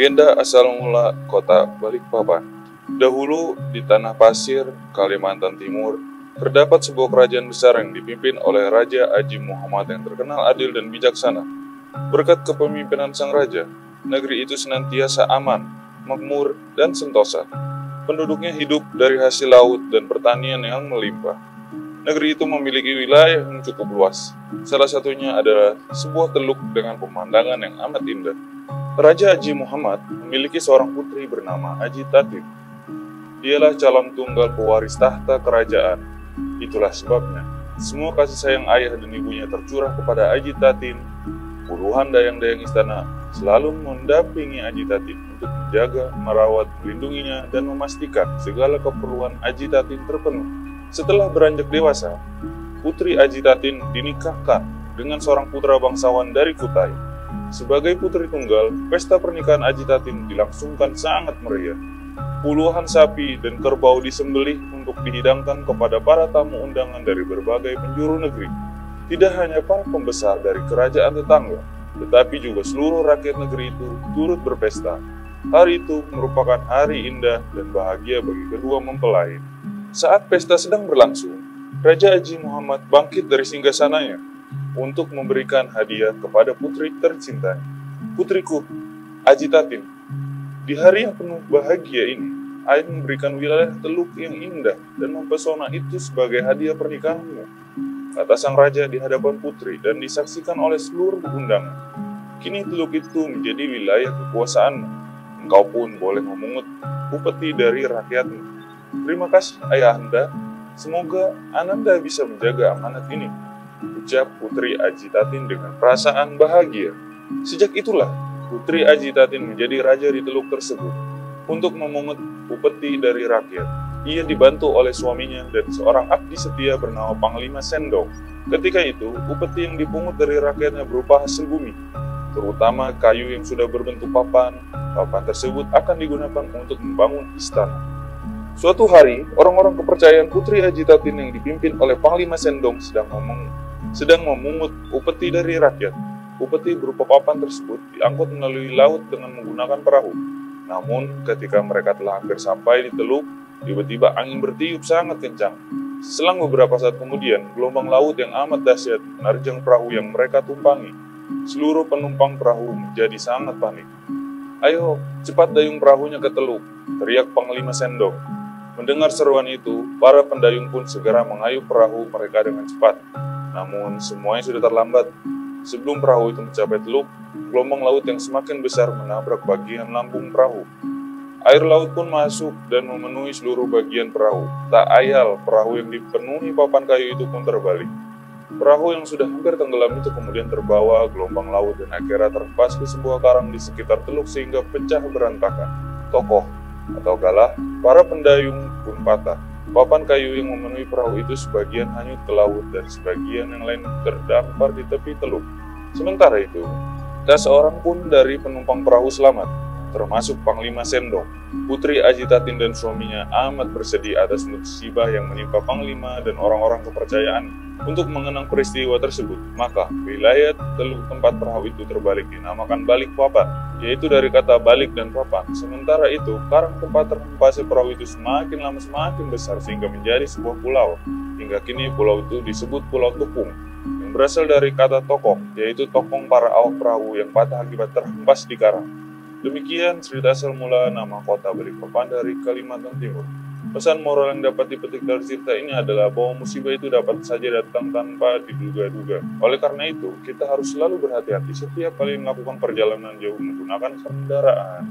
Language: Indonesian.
Legenda asal mula kota Balikpapan. Dahulu di tanah pasir, Kalimantan Timur, terdapat sebuah kerajaan besar yang dipimpin oleh Raja Aji Muhammad yang terkenal adil dan bijaksana. Berkat kepemimpinan sang raja, negeri itu senantiasa aman, makmur, dan sentosa. Penduduknya hidup dari hasil laut dan pertanian yang melimpah. Negeri itu memiliki wilayah yang cukup luas. Salah satunya adalah sebuah teluk dengan pemandangan yang amat indah. Raja Aji Muhammad memiliki seorang putri bernama Aji Tatim. Dialah calon tunggal pewaris tahta kerajaan. Itulah sebabnya, semua kasih sayang ayah dan ibunya tercurah kepada Aji Tatim. Puluhan dayang-dayang istana selalu mendampingi Aji Tatim untuk menjaga, merawat, melindunginya, dan memastikan segala keperluan Aji Tatim terpenuhi. Setelah beranjak dewasa, Putri Aji Tatim dinikahkan dengan seorang putra bangsawan dari Kutai. Sebagai putri tunggal, pesta pernikahan Aji Tatim dilangsungkan sangat meriah. Puluhan sapi dan kerbau disembelih untuk dihidangkan kepada para tamu undangan dari berbagai penjuru negeri. Tidak hanya para pembesar dari kerajaan tetangga, tetapi juga seluruh rakyat negeri itu turut berpesta. Hari itu merupakan hari indah dan bahagia bagi kedua mempelai. Saat pesta sedang berlangsung, Raja Aji Muhammad bangkit dari singgasananya untuk memberikan hadiah kepada putri tercintanya. Putriku, Aji Tatim, di hari yang penuh bahagia ini, ayah memberikan wilayah teluk yang indah dan mempesona itu sebagai hadiah pernikahanmu, kata sang raja di hadapan putri dan disaksikan oleh seluruh undangan. Kini teluk itu menjadi wilayah kekuasaanmu. Engkau pun boleh memungut upeti dari rakyatmu. Terima kasih ayahanda, semoga Ananda bisa menjaga amanat ini, ucap Putri Aji Tatim dengan perasaan bahagia. Sejak itulah, Putri Aji Tatim menjadi raja di teluk tersebut untuk memungut upeti dari rakyat. Ia dibantu oleh suaminya dan seorang abdi setia bernama Panglima Sendong. Ketika itu, upeti yang dipungut dari rakyatnya berupa hasil bumi, terutama kayu yang sudah berbentuk papan. Papan tersebut akan digunakan untuk membangun istana. Suatu hari, orang-orang kepercayaan Putri Aji Tatim yang dipimpin oleh Panglima Sendong sedang memungut upeti dari rakyat. Upeti berupa papan tersebut diangkut melalui laut dengan menggunakan perahu. Namun, ketika mereka telah hampir sampai di teluk, tiba-tiba angin bertiup sangat kencang. Selang beberapa saat kemudian, gelombang laut yang amat dahsyat menerjang perahu yang mereka tumpangi. Seluruh penumpang perahu menjadi sangat panik. "Ayo, cepat dayung perahunya ke teluk," teriak Panglima Sendong. Mendengar seruan itu, para pendayung pun segera mengayuh perahu mereka dengan cepat. Namun, semuanya sudah terlambat. Sebelum perahu itu mencapai teluk, gelombang laut yang semakin besar menabrak bagian lambung perahu. Air laut pun masuk dan memenuhi seluruh bagian perahu. Tak ayal, perahu yang dipenuhi papan kayu itu pun terbalik. Perahu yang sudah hampir tenggelam itu kemudian terbawa gelombang laut dan akhirnya terhempas ke sebuah karang di sekitar teluk sehingga pecah berantakan. Tokoh atau galah, para pendayung pun patah. Papan kayu yang memenuhi perahu itu sebagian hanyut ke laut dan sebagian yang lain terdampar di tepi teluk. Sementara itu, tak seorang pun dari penumpang perahu selamat, termasuk Panglima Sendong. Putri Aji Tatim dan suaminya amat bersedih atas musibah yang menimpa Panglima dan orang-orang kepercayaan. Untuk mengenang peristiwa tersebut, maka wilayah teluk tempat perahu itu terbalik dinamakan Balikpapan, yaitu dari kata balik dan papan. Sementara itu, karang tempat terhempasnya perahu itu semakin lama semakin besar sehingga menjadi sebuah pulau. Hingga kini pulau itu disebut Pulau Tupung, yang berasal dari kata tokong, yaitu tokong para awak perahu yang patah akibat terhempas di karang. Demikian cerita asal mula nama kota Balikpapan dari Kalimantan Timur. Pesan moral yang dapat dipetik dari cerita ini adalah bahwa musibah itu dapat saja datang tanpa diduga-duga. Oleh karena itu, kita harus selalu berhati-hati setiap kali melakukan perjalanan jauh menggunakan kendaraan.